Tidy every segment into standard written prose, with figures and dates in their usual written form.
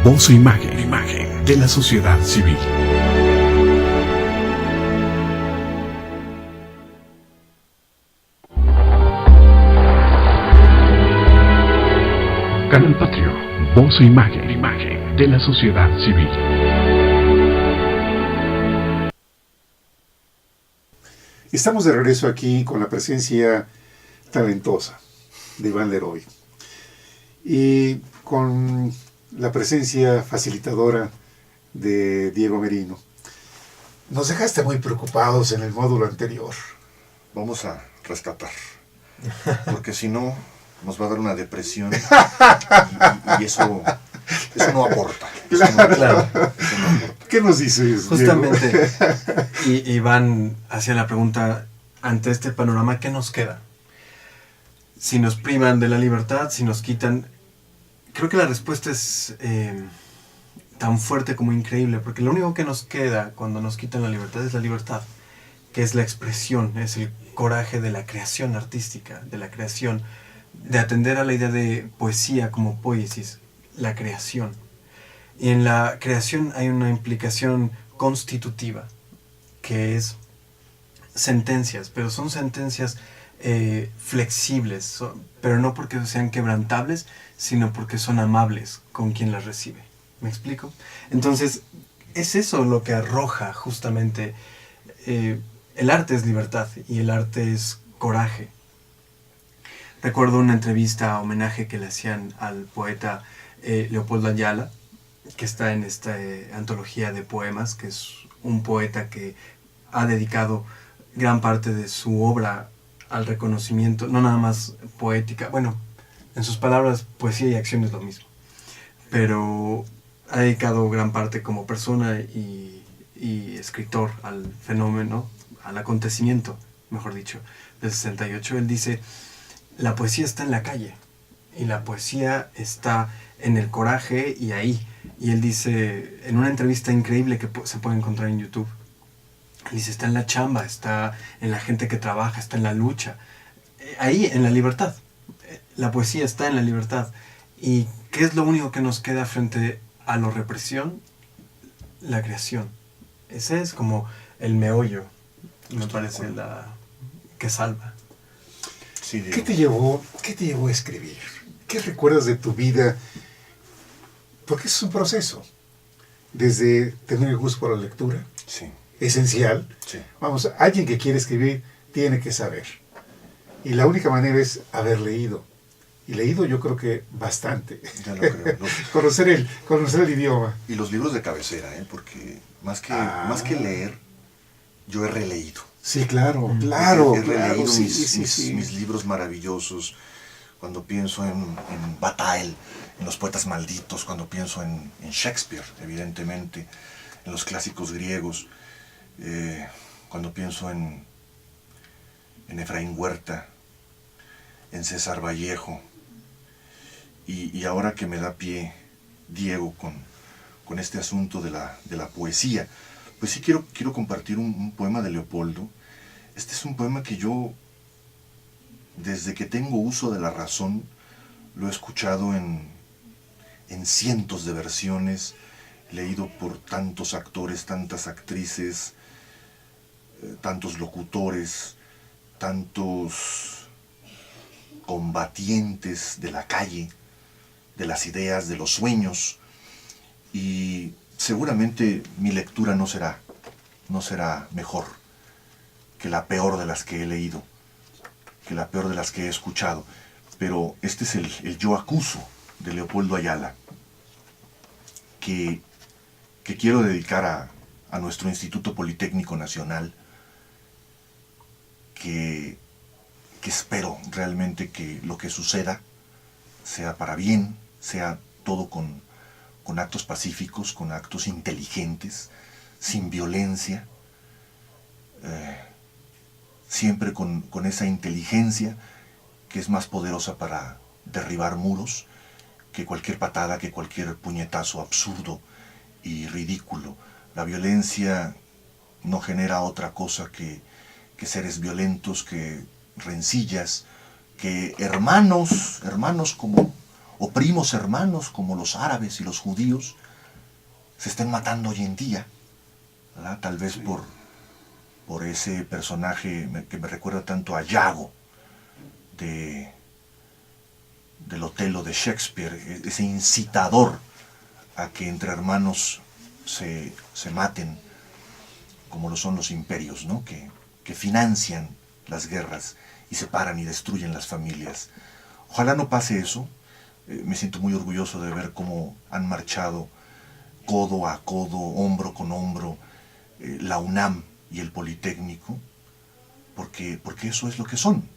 Voz e imagen de la sociedad civil. Canal Patrio, voz e imagen de la sociedad civil. Estamos de regreso aquí con la presencia talentosa de Iván Leroy y con la presencia facilitadora de Diego Merino. Nos dejaste muy preocupados en el módulo anterior. Vamos a rescatar, porque si no nos va a dar una depresión y eso no aporta. Claro. Eso no aporta. ¿Qué nos dices, Justamente, y van hacia la pregunta, ante este panorama, ¿qué nos queda? Si nos privan de la libertad, si nos quitan... Creo que la respuesta es tan fuerte como increíble, porque lo único que nos queda cuando nos quitan la libertad es la libertad, que es la expresión, es el coraje de la creación artística, de la creación, de atender a la idea de poesía como poiesis, la creación. Y en la creación hay una implicación constitutiva, que es sentencias, pero son sentencias flexibles, pero no porque sean quebrantables, sino porque son amables con quien las recibe. ¿Me explico? Entonces, es eso lo que arroja justamente... el arte es libertad y el arte es coraje. Recuerdo una entrevista, homenaje que le hacían al poeta Leopoldo Ayala, que está en esta antología de poemas, que es un poeta que ha dedicado gran parte de su obra al reconocimiento, no nada más poética, bueno, en sus palabras, poesía y acción es lo mismo, pero ha dedicado gran parte como persona y escritor al fenómeno, al acontecimiento, mejor dicho, del 68. Él dice, la poesía está en la calle, y la poesía está en el coraje y ahí. Y él dice, en una entrevista increíble que se puede encontrar en YouTube, él dice, está en la chamba, está en la gente que trabaja, está en la lucha, ahí, en la libertad. La poesía está en la libertad. ¿Y qué es lo único que nos queda frente a la represión? La creación. Ese es como el meollo, me parece, la que salva. Sí, ¿Qué te llevó a escribir? ¿Qué recuerdas de tu vida? Porque es un proceso. Desde tener el gusto por la lectura, sí, esencial. sí. Vamos, alguien que quiere escribir tiene que saber. Y la única manera es haber leído. Y leído yo creo que bastante. Ya lo creo. conocer el idioma. Y los libros de cabecera, porque más que leer, yo he releído. Sí, claro. He releído sí. mis libros maravillosos. Cuando pienso en Bataille, en los poetas malditos, cuando pienso en Shakespeare, evidentemente, en los clásicos griegos, cuando pienso en Efraín Huerta, en César Vallejo, y ahora que me da pie Diego con este asunto de la poesía, pues sí quiero compartir un poema de Leopoldo. Este es un poema que yo, desde que tengo uso de la razón, lo he escuchado en cientos de versiones, leído por tantos actores, tantas actrices, tantos locutores, tantos combatientes de la calle, de las ideas, de los sueños, y seguramente mi lectura no será mejor que la peor de las que he leído, que la peor de las que he escuchado, pero este es el Yo acuso de Leopoldo Ayala, que quiero dedicar a nuestro Instituto Politécnico Nacional, que espero realmente que lo que suceda sea para bien, sea todo con actos pacíficos, con actos inteligentes, sin violencia, siempre con esa inteligencia que es más poderosa para derribar muros que cualquier patada, que cualquier puñetazo absurdo y ridículo. La violencia no genera otra cosa que seres violentos, que rencillas, que hermanos como o primos hermanos como los árabes y los judíos, se estén matando hoy en día, ¿verdad? Tal vez por ese personaje que me recuerda tanto a Iago del Otelo de Shakespeare, ese incitador a que entre hermanos se maten, como lo son los imperios, ¿no? que financian las guerras y separan y destruyen las familias. Ojalá no pase eso. Me siento muy orgulloso de ver cómo han marchado codo a codo, hombro con hombro, la UNAM y el Politécnico, porque eso es lo que son.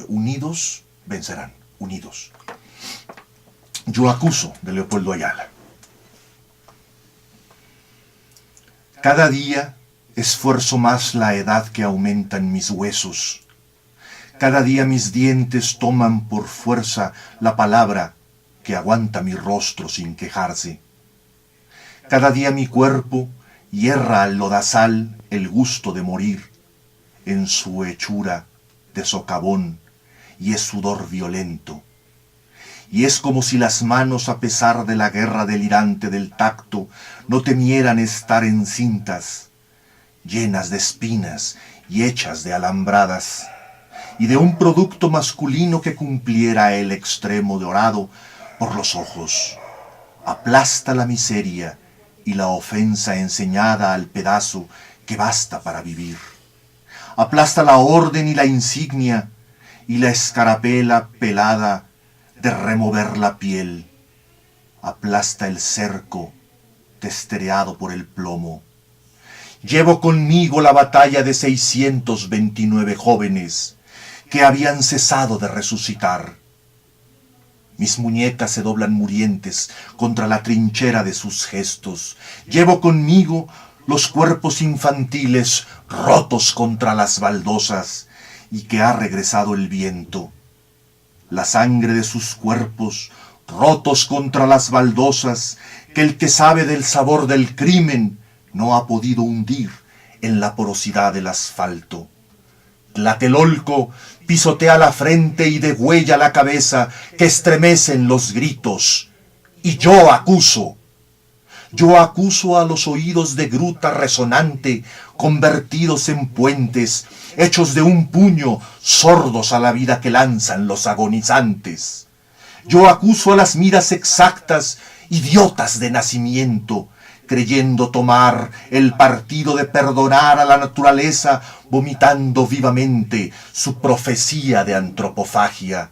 Unidos vencerán, unidos. Yo acuso, de Leopoldo Ayala. Cada día esfuerzo más la edad que aumenta en mis huesos. Cada día mis dientes toman por fuerza la palabra que aguanta mi rostro sin quejarse. Cada día mi cuerpo hierra al lodazal el gusto de morir en su hechura de socavón, y es sudor violento. Y es como si las manos, a pesar de la guerra delirante del tacto, no temieran estar encintas, llenas de espinas y hechas de alambradas, y de un producto masculino que cumpliera el extremo dorado por los ojos. Aplasta la miseria y la ofensa enseñada al pedazo que basta para vivir. Aplasta la orden y la insignia y la escarapela pelada de remover la piel. Aplasta el cerco testereado por el plomo. Llevo conmigo la batalla de 629 jóvenes que habían cesado de resucitar. Mis muñecas se doblan murientes contra la trinchera de sus gestos. Llevo conmigo los cuerpos infantiles rotos contra las baldosas y que ha regresado el viento. La sangre de sus cuerpos rotos contra las baldosas que el que sabe del sabor del crimen no ha podido hundir en la porosidad del asfalto. Tlatelolco pisotea la frente y degüella la cabeza que estremecen los gritos. Y yo acuso a los oídos de gruta resonante, convertidos en puentes, hechos de un puño, sordos a la vida que lanzan los agonizantes. Yo acuso a las miras exactas, idiotas de nacimiento, creyendo tomar el partido de perdonar a la naturaleza, vomitando vivamente su profecía de antropofagia.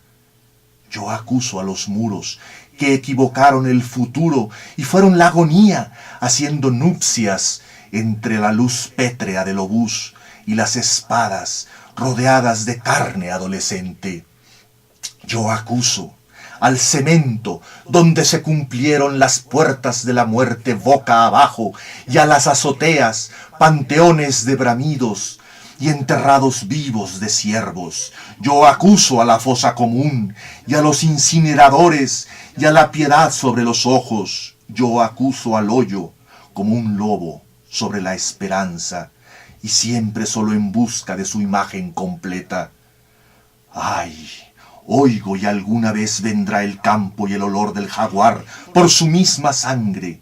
Yo acuso a los muros que equivocaron el futuro y fueron la agonía, haciendo nupcias entre la luz pétrea del obús y las espadas rodeadas de carne adolescente. Yo acuso al cemento donde se cumplieron las puertas de la muerte boca abajo, y a las azoteas, panteones de bramidos y enterrados vivos de ciervos. Yo acuso a la fosa común y a los incineradores y a la piedad sobre los ojos. Yo acuso al hoyo como un lobo sobre la esperanza, y siempre solo en busca de su imagen completa. ¡Ay! Oigo, y alguna vez vendrá el campo y el olor del jaguar por su misma sangre.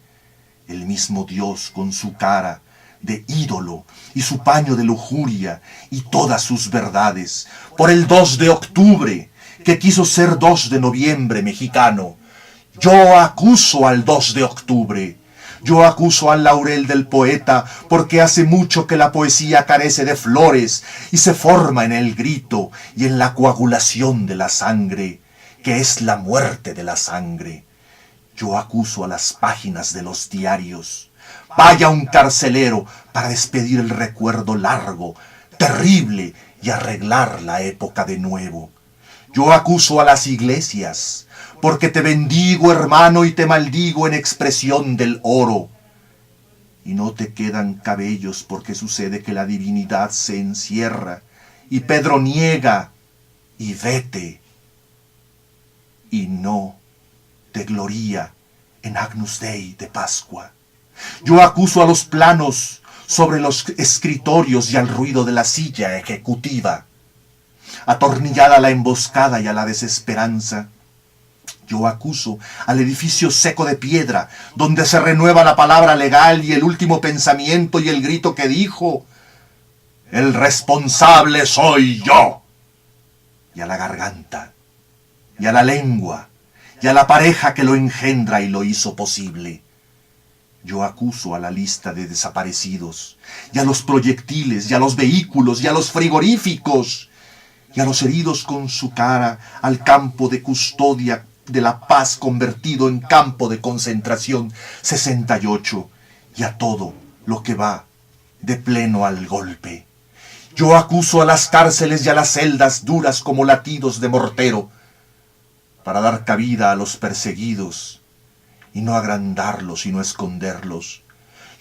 El mismo Dios con su cara de ídolo y su paño de lujuria y todas sus verdades. Por el 2 de octubre, que quiso ser 2 de noviembre mexicano. Yo acuso al 2 de octubre. Yo acuso al laurel del poeta porque hace mucho que la poesía carece de flores y se forma en el grito y en la coagulación de la sangre, que es la muerte de la sangre. Yo acuso a las páginas de los diarios. Vaya un carcelero para despedir el recuerdo largo, terrible, y arreglar la época de nuevo. Yo acuso a las iglesias, porque te bendigo, hermano, y te maldigo en expresión del oro. Y no te quedan cabellos porque sucede que la divinidad se encierra, y Pedro niega, y vete, y no te gloria en Agnus Dei de Pascua. Yo acuso a los planos sobre los escritorios y al ruido de la silla ejecutiva, atornillada a la emboscada y a la desesperanza. Yo acuso al edificio seco de piedra, donde se renueva la palabra legal y el último pensamiento y el grito que dijo: el responsable soy yo. Y a la garganta, y a la lengua, y a la pareja que lo engendra y lo hizo posible. Yo acuso a la lista de desaparecidos, y a los proyectiles, y a los vehículos, y a los frigoríficos, y a los heridos con su cara al campo de custodia de la paz convertido en campo de concentración 68, y a todo lo que va de pleno al golpe. Yo acuso a las cárceles y a las celdas duras como latidos de mortero, para dar cabida a los perseguidos y no agrandarlos y no esconderlos.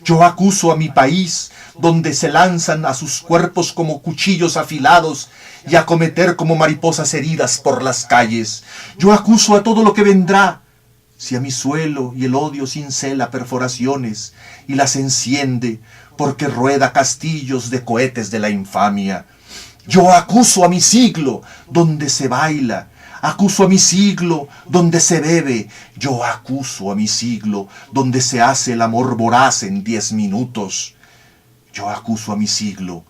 Yo acuso a mi país, donde se lanzan a sus cuerpos como cuchillos afilados y a acometer como mariposas heridas por las calles. Yo acuso a todo lo que vendrá, si a mi suelo y el odio cincela perforaciones y las enciende, porque rueda castillos de cohetes de la infamia. Yo acuso a mi siglo, donde se baila. Acuso a mi siglo, donde se bebe. Yo acuso a mi siglo, donde se hace el amor voraz en 10 minutos. Yo acuso a mi siglo,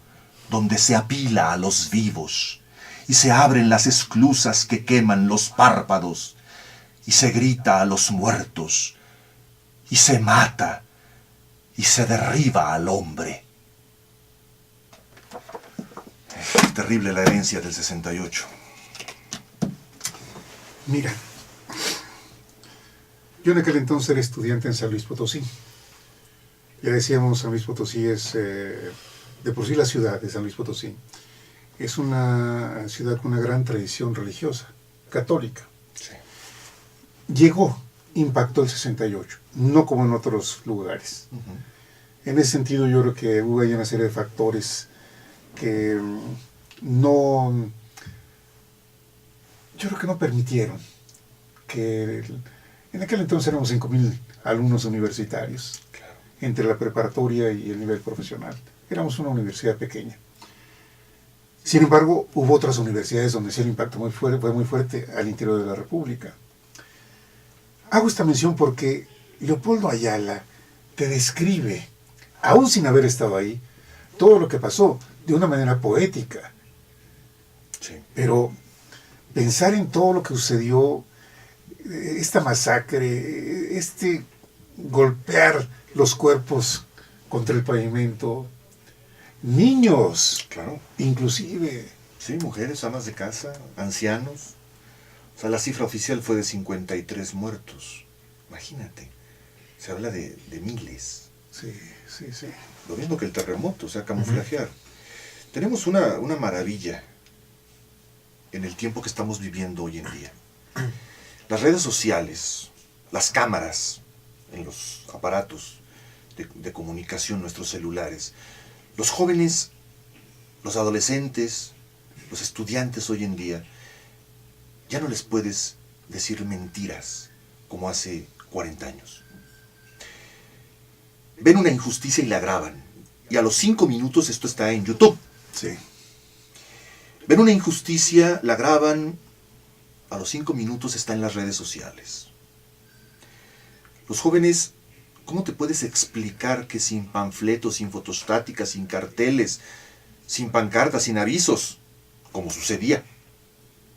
donde se apila a los vivos, y se abren las esclusas que queman los párpados, y se grita a los muertos, y se mata, y se derriba al hombre. Es terrible la herencia del 68. Mira, yo en aquel entonces era estudiante en San Luis Potosí. Ya decíamos, San Luis Potosí es, de por sí la ciudad de San Luis Potosí, es una ciudad con una gran tradición religiosa, católica. Sí. Impactó el 68, no como en otros lugares. En ese sentido yo creo que hubo ahí una serie de factores que no permitieron que en aquel entonces éramos 5,000 alumnos universitarios, Claro. entre la preparatoria y el nivel profesional. Éramos una universidad pequeña. Sin embargo, hubo otras universidades donde sí el impacto fue muy fuerte al interior de la República. Hago esta mención porque Leopoldo Ayala te describe, aún sin haber estado ahí, todo lo que pasó de una manera poética. Sí. Pero pensar en todo lo que sucedió, esta masacre, este golpear los cuerpos contra el pavimento, niños, Claro. inclusive. Sí, mujeres, amas de casa, ancianos. O sea, la cifra oficial fue de 53 muertos. Imagínate. Se habla de miles. Sí, sí, sí. Lo mismo que el terremoto, o sea, camuflajear. Tenemos una maravilla en el tiempo que estamos viviendo hoy en día. Las redes sociales, las cámaras en los aparatos de comunicación, nuestros celulares, los jóvenes, los adolescentes, los estudiantes hoy en día, ya no les puedes decir mentiras como hace 40 años. Ven una injusticia y la graban. Y a los 5 minutos esto está en YouTube. Sí. Ven una injusticia, la graban, a los 5 minutos está en las redes sociales. Los jóvenes, ¿cómo te puedes explicar que sin panfletos, sin fotostáticas, sin carteles, sin pancartas, sin avisos, como sucedía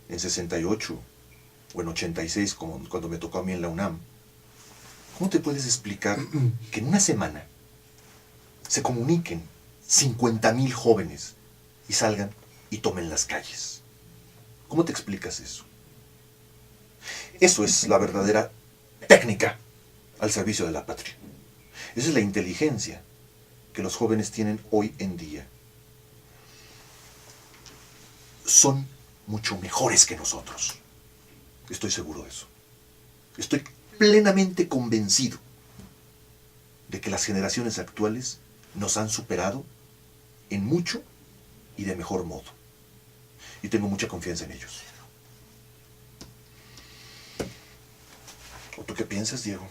en 68 o en 86, como cuando me tocó a mí en la UNAM, ¿cómo te puedes explicar que en una semana se comuniquen 50,000 jóvenes y salgan y tomen las calles? ¿Cómo te explicas eso? Eso es la verdadera técnica al servicio de la patria. Esa es la inteligencia que los jóvenes tienen hoy en día. Son mucho mejores que nosotros. Estoy seguro de eso. Estoy plenamente convencido de que las generaciones actuales nos han superado en mucho y de mejor modo. Y tengo mucha confianza en ellos. ¿O tú qué piensas, Diego?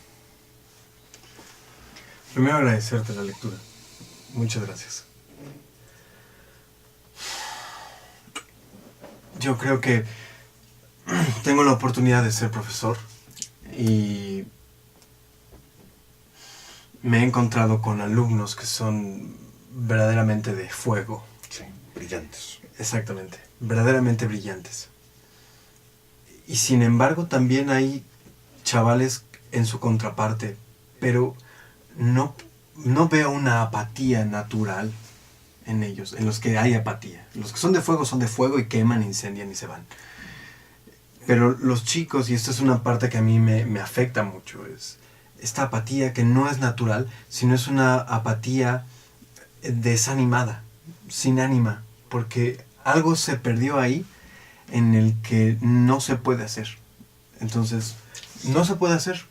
Primero agradecerte la lectura. Muchas gracias. Yo creo que tengo la oportunidad de ser profesor y me he encontrado con alumnos que son verdaderamente de fuego. Sí, brillantes. Exactamente, verdaderamente brillantes. Y sin embargo también hay chavales en su contraparte, pero no veo una apatía natural en ellos, en los que hay apatía. Los que son de fuego y queman, incendian y se van. Pero los chicos, y esto es una parte que a mí me afecta mucho, es esta apatía que no es natural, sino es una apatía desanimada, sin ánima, porque algo se perdió ahí en el que no se puede hacer. Entonces, no se puede hacer,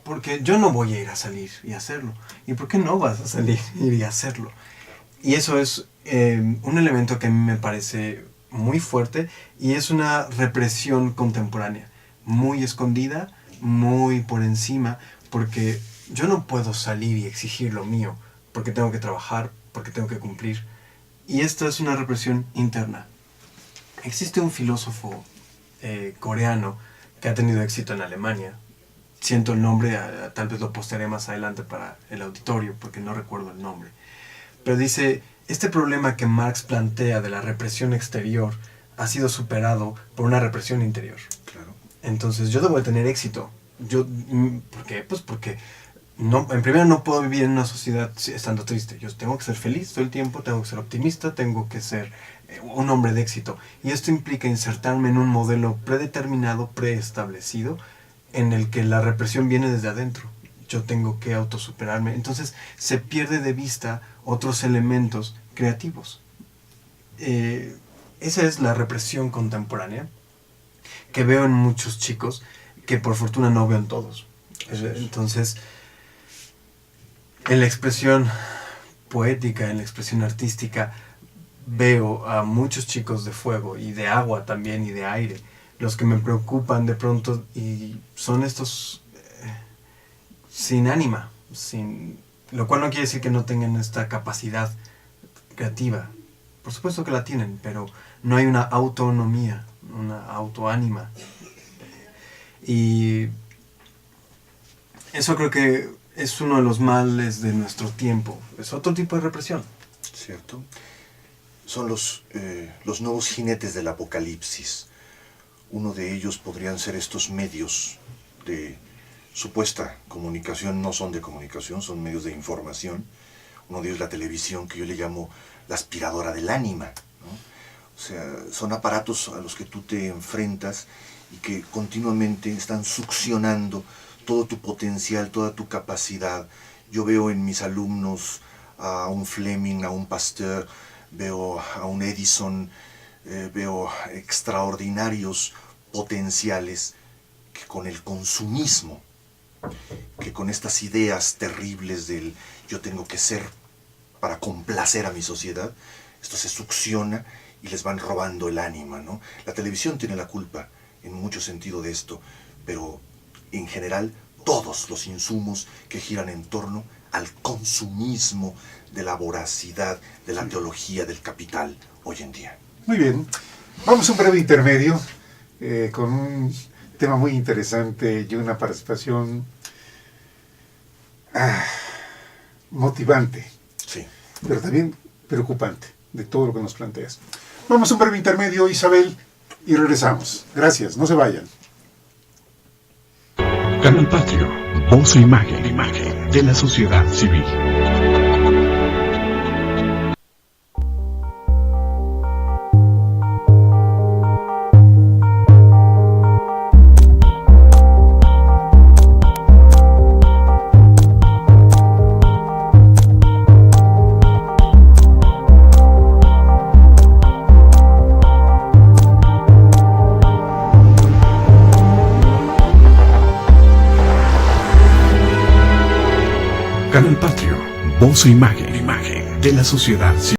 porque yo no voy a ir a salir y hacerlo. ¿Y por qué no vas a salir y hacerlo? Y eso es un elemento que a mí me parece muy fuerte y es una represión contemporánea, muy escondida, muy por encima, porque yo no puedo salir y exigir lo mío, porque tengo que trabajar, porque tengo que cumplir. Y esta es una represión interna. Existe un filósofo coreano que ha tenido éxito en Alemania. Siento el nombre, tal vez lo postearé más adelante para el auditorio, porque no recuerdo el nombre. Pero dice, este problema que Marx plantea de la represión exterior ha sido superado por una represión interior. Claro. Entonces yo debo de tener éxito. ¿Por qué? Pues porque en primera no puedo vivir en una sociedad estando triste. Yo tengo que ser feliz todo el tiempo, tengo que ser optimista, tengo que ser un hombre de éxito. Y esto implica insertarme en un modelo predeterminado, preestablecido, en el que la represión viene desde adentro. Yo tengo que autosuperarme. Entonces se pierde de vista otros elementos creativos. Esa es la represión contemporánea que veo en muchos chicos, que por fortuna no veo en todos. Entonces, en la expresión poética, en la expresión artística, veo a muchos chicos de fuego y de agua también y de aire, los que me preocupan de pronto y son estos sin ánima, lo cual no quiere decir que no tengan esta capacidad creativa. Por supuesto que la tienen, pero no hay una autonomía, una autoánima. Y eso creo que es uno de los males de nuestro tiempo. Es otro tipo de represión. ¿Cierto? Son los nuevos jinetes del apocalipsis. Uno de ellos podrían ser estos medios de supuesta comunicación, no son de comunicación, son medios de información. Uno de ellos la televisión, que yo le llamo la aspiradora del ánima, ¿no? O sea, son aparatos a los que tú te enfrentas y que continuamente están succionando todo tu potencial, toda tu capacidad. Yo veo en mis alumnos a un Fleming, a un Pasteur, veo a un Edison, veo extraordinarios potenciales que con el consumismo, que con estas ideas terribles del yo tengo que ser para complacer a mi sociedad, esto se succiona y les van robando el ánima, ¿no? La televisión tiene la culpa en mucho sentido de esto, pero en general todos los insumos que giran en torno al consumismo de la voracidad, de la teología del capital hoy en día. Muy bien, vamos a un breve intermedio con un tema muy interesante y una participación motivante, Sí. pero también preocupante de todo lo que nos planteas. Vamos a un breve intermedio, Isabel, y regresamos. Gracias, no se vayan. Canal Patrio, voz e imagen de la sociedad civil. Canal Patrio, voz e imagen de la sociedad civil.